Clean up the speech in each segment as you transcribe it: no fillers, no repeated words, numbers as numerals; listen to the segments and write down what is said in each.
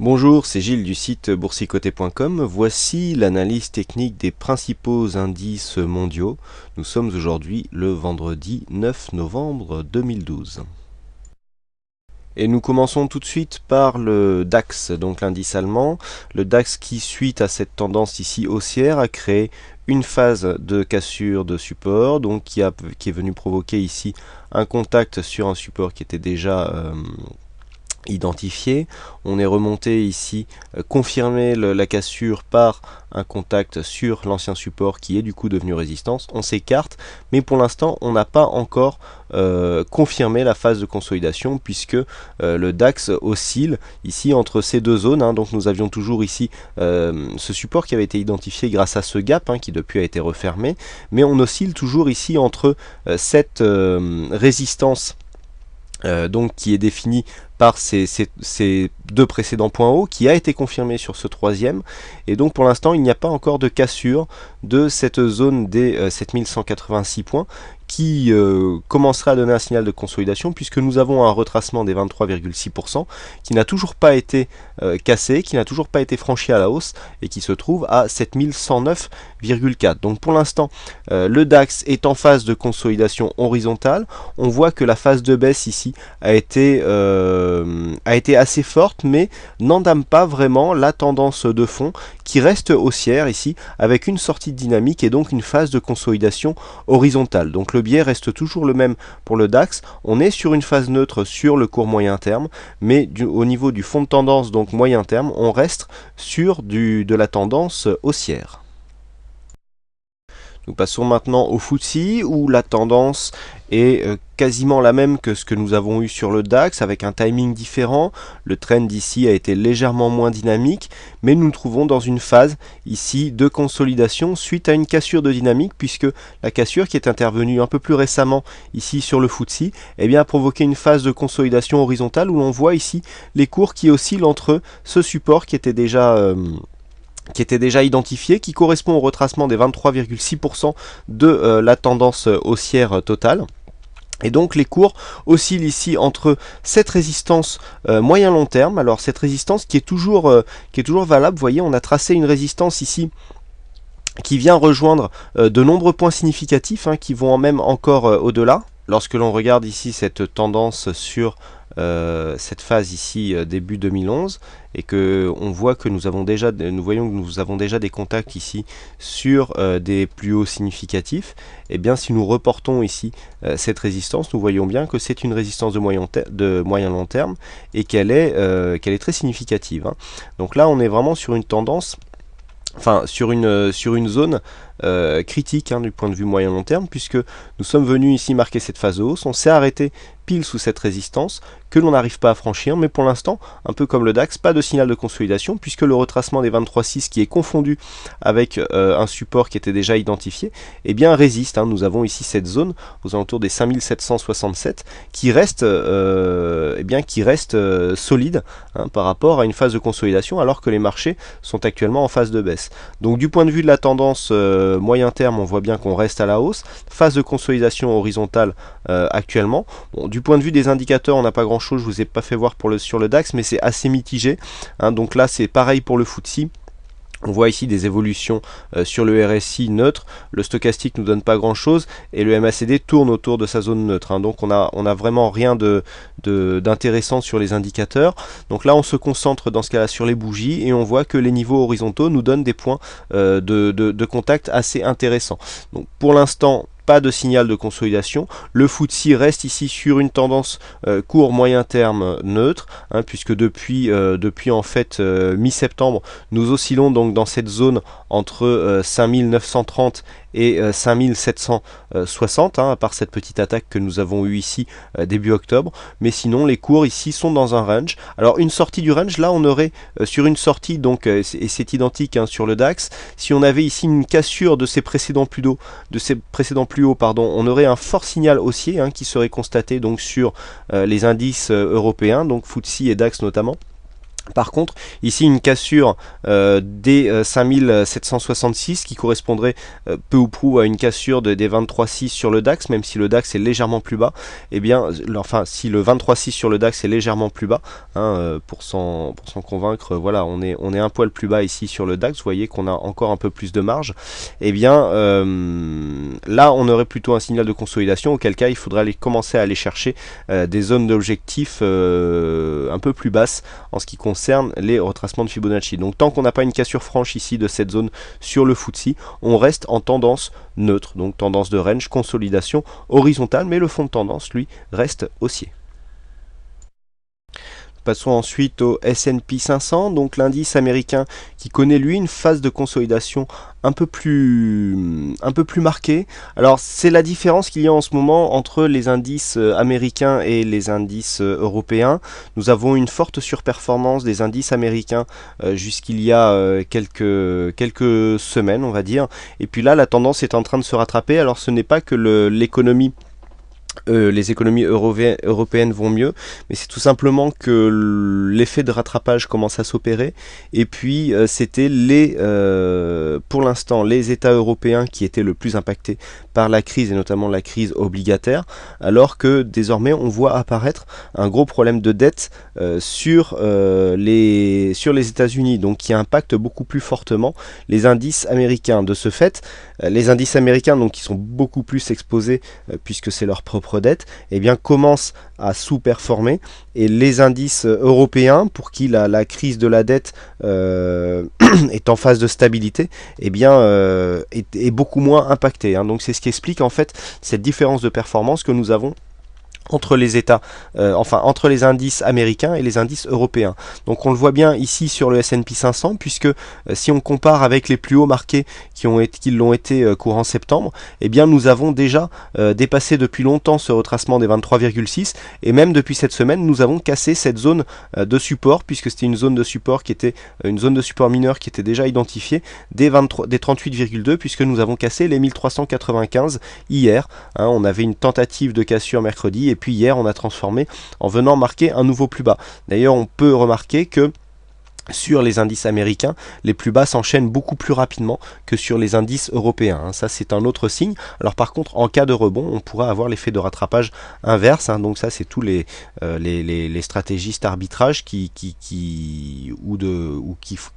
Bonjour, c'est Gilles du site boursicoté.com. Voici l'analyse technique des principaux indices mondiaux. Nous sommes aujourd'hui le vendredi 9 novembre 2012. Et nous commençons tout de suite par le DAX, donc l'indice allemand. Le DAX qui, suite à cette tendance ici haussière, a créé une phase de cassure de support, donc qui est venu provoquer ici un contact sur un support qui était déjà identifié. On est remonté ici, confirmer la cassure par un contact sur l'ancien support qui est du coup devenu résistance. On s'écarte, mais pour l'instant on n'a pas encore confirmé la phase de consolidation puisque le DAX oscille ici entre ces deux zones. Donc nous avions toujours ici ce support qui avait été identifié grâce à ce gap qui depuis a été refermé, mais on oscille toujours ici entre cette résistance donc qui est définie par ces deux précédents points hauts, qui a été confirmé sur ce troisième, et donc pour l'instant il n'y a pas encore de cassure de cette zone des 7186 points qui commencerait à donner un signal de consolidation puisque nous avons un retracement des 23,6% qui n'a toujours pas été cassé, qui n'a toujours pas été franchi à la hausse et qui se trouve à 7109,4. Donc pour l'instant le DAX est en phase de consolidation horizontale. On voit que la phase de baisse ici a été assez forte mais n'entame pas vraiment la tendance de fond qui reste haussière ici avec une sortie de dynamique et donc une phase de consolidation horizontale. Donc le biais reste toujours le même pour le DAX. On est sur une phase neutre sur le court moyen terme, mais au niveau du fond de tendance, donc moyen terme, on reste sur de la tendance haussière. Nous passons maintenant au FTSE où la tendance est quasiment la même que ce que nous avons eu sur le DAX avec un timing différent. Le trend ici a été légèrement moins dynamique, mais nous nous trouvons dans une phase ici de consolidation suite à une cassure de dynamique puisque la cassure qui est intervenue un peu plus récemment ici sur le FTSE a provoqué une phase de consolidation horizontale où l'on voit ici les cours qui oscillent entre ce support qui était déjà identifié, qui correspond au retracement des 23,6% de la tendance haussière totale. Et donc les cours oscillent ici entre cette résistance moyen-long terme. Alors cette résistance qui est toujours valable, vous voyez on a tracé une résistance ici qui vient rejoindre de nombreux points significatifs qui vont même encore au-delà. Lorsque l'on regarde ici cette tendance sur cette phase ici début 2011 et que on voit que nous voyons que nous avons déjà des contacts ici sur des plus hauts significatifs, et bien si nous reportons ici cette résistance, nous voyons bien que c'est une résistance de moyen long terme et qu'elle est très significative. Donc là on est vraiment sur une tendance, enfin sur une zone critique du point de vue moyen long terme, puisque nous sommes venus ici marquer cette phase de hausse, on s'est arrêté pile sous cette résistance que l'on n'arrive pas à franchir, mais pour l'instant, un peu comme le DAX, pas de signal de consolidation puisque le retracement des 23,6 qui est confondu avec un support qui était déjà identifié, résiste. Nous avons ici cette zone aux alentours des 5767 qui reste, solide par rapport à une phase de consolidation alors que les marchés sont actuellement en phase de baisse. Donc du point de vue de la tendance moyen terme, on voit bien qu'on reste à la hausse, phase de consolidation horizontale actuellement. Bon, du point de vue des indicateurs, on n'a pas grand chose, je vous ai pas fait voir sur le DAX, mais c'est assez mitigé. Donc là c'est pareil pour le FTSE. On voit ici des évolutions sur le RSI neutre, le stochastique nous donne pas grand chose et le MACD tourne autour de sa zone neutre. Donc on a vraiment rien d'intéressant sur les indicateurs. Donc là on se concentre dans ce cas là sur les bougies et on voit que les niveaux horizontaux nous donnent des points de contact assez intéressants. Donc pour l'instant pas de signal de consolidation. Le FTSE reste ici sur une tendance court moyen terme neutre, puisque depuis en fait mi-septembre, nous oscillons donc dans cette zone entre 5930 et 5760, à part cette petite attaque que nous avons eue ici début octobre, mais sinon les cours ici sont dans un range. Alors une sortie du range, là on aurait sur une sortie, donc et c'est identique sur le DAX, si on avait ici une cassure de ces précédents plus hauts, on aurait un fort signal haussier qui serait constaté donc sur les indices européens, donc FTSE et DAX notamment. Par contre, ici une cassure des 5766 qui correspondrait peu ou prou à une cassure des 23.6 sur le DAX, même si le DAX est légèrement plus bas. Eh bien, enfin, si le 23.6 sur le DAX est légèrement plus bas, hein, pour s'en convaincre, voilà, on est un poil plus bas ici sur le DAX. Vous voyez qu'on a encore un peu plus de marge. Eh bien, là, on aurait plutôt un signal de consolidation, auquel cas il faudrait commencer à aller chercher des zones d'objectifs un peu plus basses en ce qui concerne les retracements de Fibonacci. Donc tant qu'on n'a pas une cassure franche ici de cette zone sur le FTSE, on reste en tendance neutre, donc tendance de range, consolidation horizontale, mais le fond de tendance, lui, reste haussier. Passons ensuite au S&P 500, donc l'indice américain qui connaît lui une phase de consolidation un peu plus marquée. Alors c'est la différence qu'il y a en ce moment entre les indices américains et les indices européens. Nous avons une forte surperformance des indices américains jusqu'il y a quelques semaines, on va dire. Et puis là, la tendance est en train de se rattraper. Alors ce n'est pas que l'économie les économies européennes vont mieux, mais c'est tout simplement que l'effet de rattrapage commence à s'opérer, et puis c'était pour l'instant les États européens qui étaient le plus impactés par la crise, et notamment la crise obligataire, alors que désormais on voit apparaître un gros problème de dette sur les États-Unis, donc qui impacte beaucoup plus fortement les indices américains. De ce fait, les indices américains, donc qui sont beaucoup plus exposés puisque c'est leur propre dette, eh bien commencent à sous-performer, et les indices européens, pour qui la crise de la dette est en phase de stabilité, eh bien est beaucoup moins impacté, hein. Donc c'est ce qui explique en fait cette différence de performance que nous avons entre les États, entre les indices américains et les indices européens. Donc on le voit bien ici sur le S&P 500, puisque si on compare avec les plus hauts marqués qui l'ont été courant septembre, eh bien nous avons déjà dépassé depuis longtemps ce retracement des 23,6, et même depuis cette semaine nous avons cassé cette zone de support, puisque c'était une zone de support qui était une zone de support mineur qui était déjà identifiée des 38,2, puisque nous avons cassé les 1395 hier, hein. On avait une tentative de cassure mercredi, et puis hier on a transformé en venant marquer un nouveau plus bas. D'ailleurs on peut remarquer que sur les indices américains, les plus bas s'enchaînent beaucoup plus rapidement que sur les indices européens, hein. Ça c'est un autre signe. Alors par contre, en cas de rebond, on pourra avoir l'effet de rattrapage inverse, hein. Donc ça c'est tous les stratégistes arbitrage qui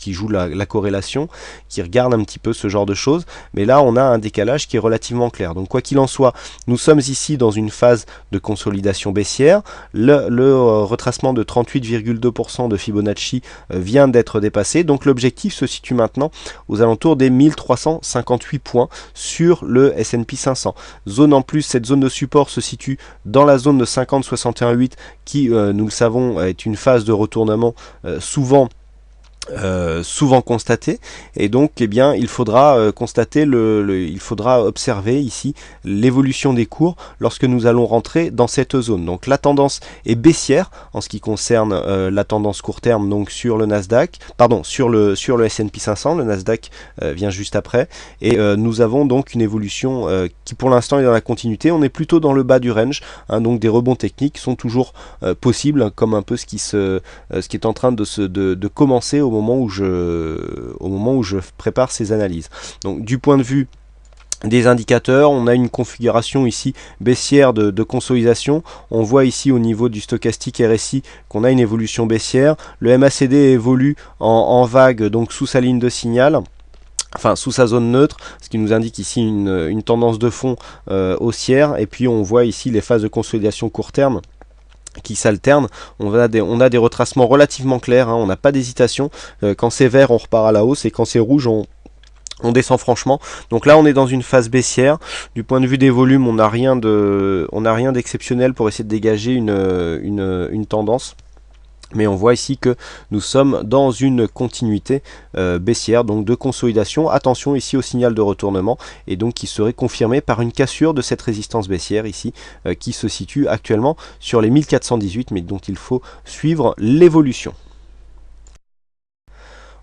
jouent la corrélation, qui regardent un petit peu ce genre de choses. Mais là on a un décalage qui est relativement clair. Donc quoi qu'il en soit, nous sommes ici dans une phase de consolidation baissière. Le retracement de 38,2% de Fibonacci vient d'être dépassé, donc l'objectif se situe maintenant aux alentours des 1358 points sur le S&P 500. Zone en plus, cette zone de support se situe dans la zone de 50-61,8 qui, nous le savons, est une phase de retournement souvent constaté, et donc eh bien il faudra il faudra observer ici l'évolution des cours lorsque nous allons rentrer dans cette zone. Donc la tendance est baissière en ce qui concerne la tendance court terme, donc sur le Nasdaq, sur le S&P 500. Le Nasdaq vient juste après, et nous avons donc une évolution qui pour l'instant est dans la continuité. On est plutôt dans le bas du range, hein, donc des rebonds techniques sont toujours possibles, comme un peu ce qui est en train de commencer au moment où je prépare ces analyses. Donc du point de vue des indicateurs, on a une configuration ici baissière de consolidation. On voit ici au niveau du stochastique RSI qu'on a une évolution baissière. Le MACD évolue en vague, donc sous sa ligne de signal, enfin sous sa zone neutre, ce qui nous indique ici une tendance de fond haussière. Et puis on voit ici les phases de consolidation court terme qui s'alternent. On a des retracements relativement clairs, hein. On n'a pas d'hésitation. Quand c'est vert, on repart à la hausse, et quand c'est rouge, on descend franchement. Donc là on est dans une phase baissière. Du point de vue des volumes, on n'a rien d'exceptionnel pour essayer de dégager une tendance. Mais on voit ici que nous sommes dans une continuité baissière, donc de consolidation. Attention ici au signal de retournement, et donc qui serait confirmé par une cassure de cette résistance baissière ici, qui se situe actuellement sur les 1418, mais dont il faut suivre l'évolution.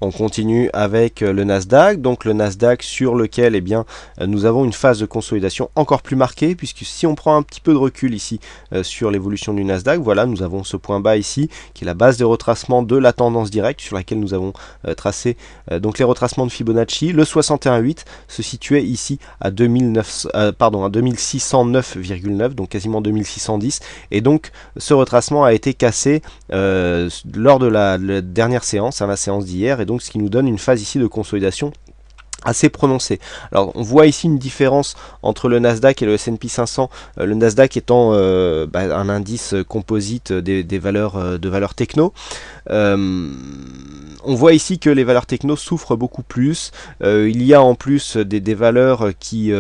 On continue avec le Nasdaq, donc le Nasdaq sur lequel eh bien, nous avons une phase de consolidation encore plus marquée, puisque si on prend un petit peu de recul ici sur l'évolution du Nasdaq, voilà, nous avons ce point bas ici, qui est la base de retracement de la tendance directe, sur laquelle nous avons tracé donc les retracements de Fibonacci. Le 61,8 se situait ici à 2609,9, donc quasiment 2610, et donc ce retracement a été cassé lors de la dernière séance, la séance d'hier, et donc ce qui nous donne une phase ici de consolidation assez prononcée. Alors on voit ici une différence entre le Nasdaq et le S&P 500, le Nasdaq étant un indice composite des valeurs de valeurs techno. On voit ici que les valeurs techno souffrent beaucoup plus. Il y a en plus des valeurs qui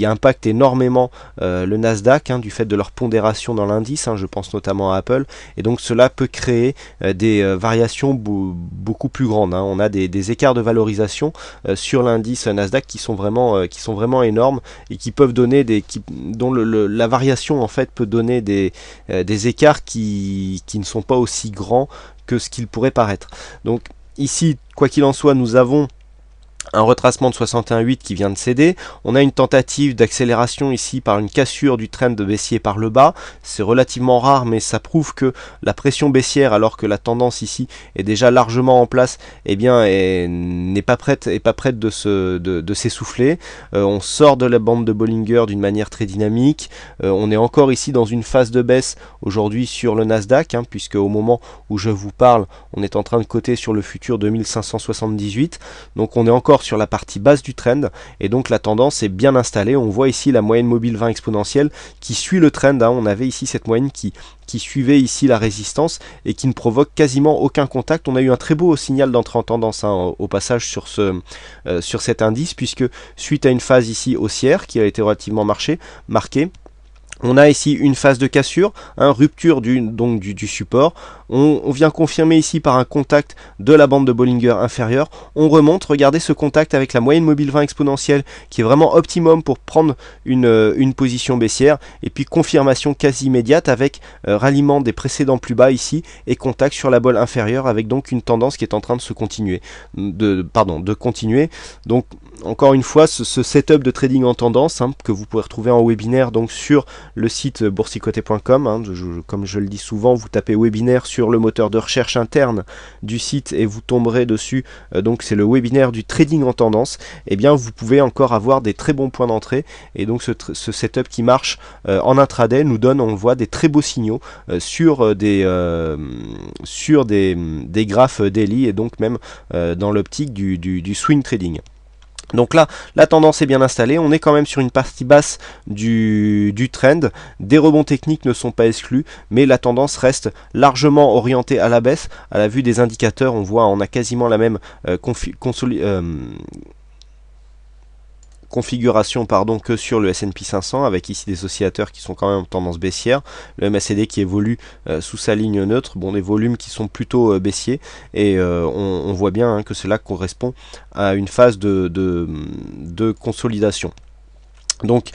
impactent énormément le Nasdaq, du fait de leur pondération dans l'indice, je pense notamment à Apple, et donc cela peut créer des variations beaucoup plus grandes. On a des écarts de valorisation sur l'indice Nasdaq qui sont vraiment énormes et qui peuvent donner dont la variation en fait peut donner des écarts qui ne sont pas aussi grands que ce qu'il pourrait paraître. Donc ici, quoi qu'il en soit, nous avons un retracement de 61,8 qui vient de céder. On a une tentative d'accélération ici par une cassure du trend baissier par le bas. C'est relativement rare, mais ça prouve que la pression baissière, alors que la tendance ici est déjà largement en place, eh bien, n'est pas prête de s'essouffler. On sort de la bande de Bollinger d'une manière très dynamique. On est encore ici dans une phase de baisse aujourd'hui sur le Nasdaq, puisque au moment où je vous parle, on est en train de coter sur le futur 2578. Donc on est encore sur la partie basse du trend, et donc la tendance est bien installée. On voit ici la moyenne mobile 20 exponentielle qui suit le trend. On avait ici cette moyenne qui suivait ici la résistance et qui ne provoque quasiment aucun contact. On a eu un très beau signal d'entrée en tendance au passage sur cet indice, puisque suite à une phase ici haussière qui a été relativement marquée, on a ici une phase de cassure, rupture du support. On vient confirmer ici par un contact de la bande de Bollinger inférieure. On remonte, regardez ce contact avec la moyenne mobile 20 exponentielle qui est vraiment optimum pour prendre une position baissière. Et puis confirmation quasi immédiate avec ralliement des précédents plus bas ici et contact sur la bolle inférieure avec donc une tendance qui est en train de continuer. Donc encore une fois, ce setup de trading en tendance que vous pouvez retrouver en webinaire donc sur le site boursicoté.com. Comme je le dis souvent, vous tapez webinaire sur le moteur de recherche interne du site et vous tomberez dessus. Donc c'est le webinaire du trading en tendance. Et bien vous pouvez encore avoir des très bons points d'entrée, et donc ce setup qui marche en intraday nous donne, on le voit, des très beaux signaux sur des graphes daily, et donc même dans l'optique du swing trading. Donc là, la tendance est bien installée, on est quand même sur une partie basse du trend, des rebonds techniques ne sont pas exclus, mais la tendance reste largement orientée à la baisse. À la vue des indicateurs, on a quasiment la même configuration que sur le S&P 500, avec ici des oscillateurs qui sont quand même en tendance baissière, le MACD qui évolue sous sa ligne neutre, des volumes qui sont plutôt baissiers, et on voit bien que cela correspond à une phase de consolidation. Donc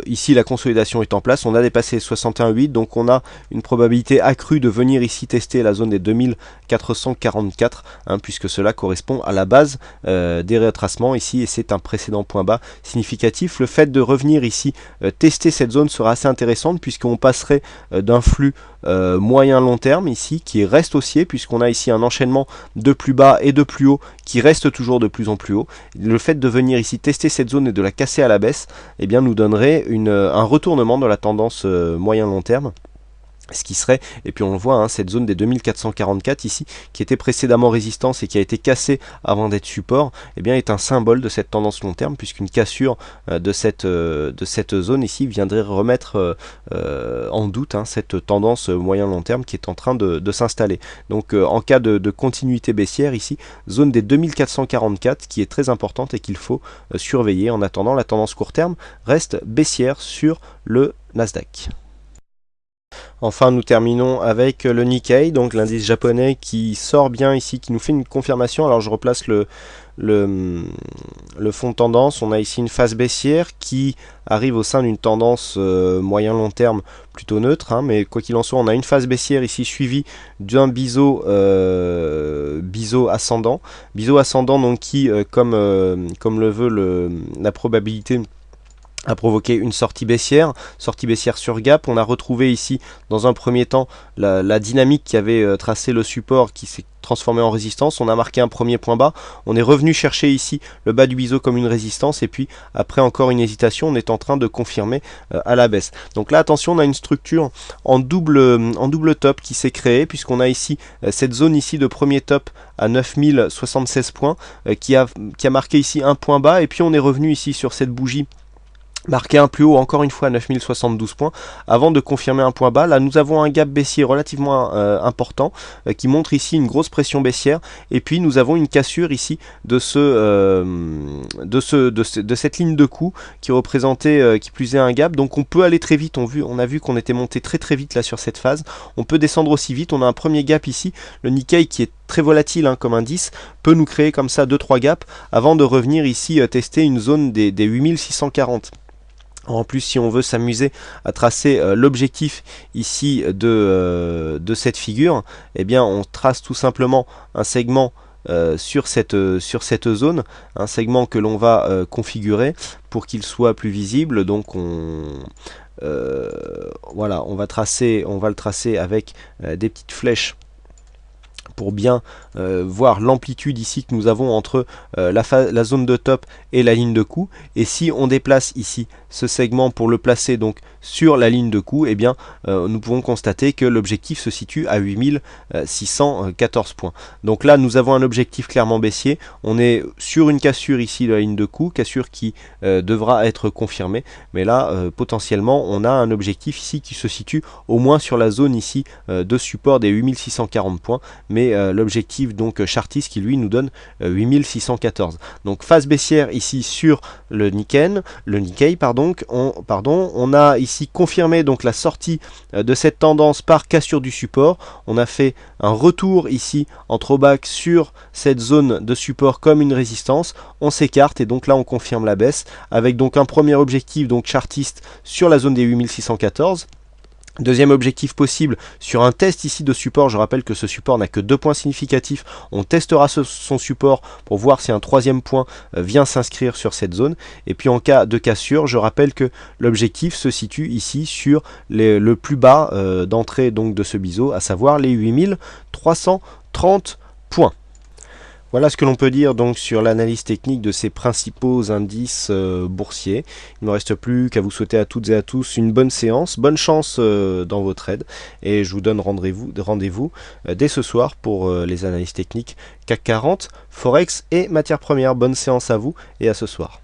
ici la consolidation est en place, on a dépassé 61,8, donc on a une probabilité accrue de venir ici tester la zone des 2444, puisque cela correspond à la base des retracements ici, et c'est un précédent point bas significatif. Le fait de revenir ici tester cette zone sera assez intéressante, puisqu'on passerait d'un flux moyen long terme ici qui reste haussier, puisqu'on a ici un enchaînement de plus bas et de plus haut qui reste toujours de plus en plus haut. Le fait de venir ici tester cette zone et de la casser à la baisse, eh bien nous donnerait un retournement de la tendance moyen long terme. Ce qui serait, et puis on le voit, cette zone des 2444 ici, qui était précédemment résistance et qui a été cassée avant d'être support, eh bien est un symbole de cette tendance long terme, puisqu'une cassure de cette zone ici viendrait remettre en doute cette tendance moyen long terme qui est en train de s'installer. Donc en cas de continuité baissière ici, zone des 2444 qui est très importante et qu'il faut surveiller. En attendant, la tendance court terme reste baissière sur le Nasdaq. Enfin, nous terminons avec le Nikkei, donc l'indice japonais qui sort bien ici, qui nous fait une confirmation. Alors je replace le le fond de tendance. On a ici une phase baissière qui arrive au sein d'une tendance moyen-long terme plutôt neutre, hein, mais quoi qu'il en soit, on a une phase baissière ici suivie d'un biseau ascendant. Biseau ascendant donc qui, comme le veut la probabilité, a provoqué une sortie baissière sur gap. On a retrouvé ici dans un premier temps la dynamique qui avait tracé le support qui s'est transformé en résistance. On a marqué un premier point bas, on est revenu chercher ici le bas du biseau comme une résistance, et puis après encore une hésitation, on est en train de confirmer à la baisse. Donc là attention, on a une structure en double top qui s'est créée, puisqu'on a ici cette zone ici de premier top à 9076 points qui a marqué ici un point bas, et puis on est revenu ici sur cette bougie marqué un plus haut encore une fois à 9072 points avant de confirmer un point bas. Là nous avons un gap baissier relativement important qui montre ici une grosse pression baissière, et puis nous avons une cassure ici de cette ligne de coup qui représentait qui plus est un gap. Donc on peut aller très vite, on a vu qu'on était monté très vite là sur cette phase, on peut descendre aussi vite. On a un premier gap ici, le Nikkei qui est très volatile hein, comme indice, peut nous créer comme ça 2-3 gaps avant de revenir ici tester une zone des 8640. En plus, si on veut s'amuser à tracer l'objectif ici de cette figure, eh bien on trace tout simplement un segment sur cette zone, un segment que l'on va configurer pour qu'il soit plus visible. Donc voilà, on va le tracer avec des petites flèches pour bien voir l'amplitude ici que nous avons entre la zone de top et la ligne de coup. Et si on déplace ici ce segment pour le placer donc sur la ligne de coup, eh bien nous pouvons constater que l'objectif se situe à 8614 points. Donc là nous avons un objectif clairement baissier, on est sur une cassure ici de la ligne de coup, cassure qui devra être confirmée, mais là potentiellement on a un objectif ici qui se situe au moins sur la zone ici de support des 8640 points, mais l'objectif donc chartiste qui lui nous donne 8614. Donc phase baissière ici sur le Nikkei on a ici confirmé donc la sortie de cette tendance par cassure du support. On a fait un retour ici en throwback sur cette zone de support comme une résistance, on s'écarte et donc là on confirme la baisse avec donc un premier objectif donc chartiste sur la zone des 8614. Deuxième objectif possible sur un test ici de support. Je rappelle que ce support n'a que 2 points significatifs. On testera son support pour voir si un troisième point vient s'inscrire sur cette zone. Et puis en cas de cassure, je rappelle que l'objectif se situe ici sur le plus bas d'entrée donc de ce biseau, à savoir les 8330 points. Voilà ce que l'on peut dire donc sur l'analyse technique de ces principaux indices boursiers. Il ne me reste plus qu'à vous souhaiter à toutes et à tous une bonne séance, bonne chance dans vos trades, et je vous donne rendez-vous dès ce soir pour les analyses techniques CAC 40, Forex et matières premières. Bonne séance à vous et à ce soir.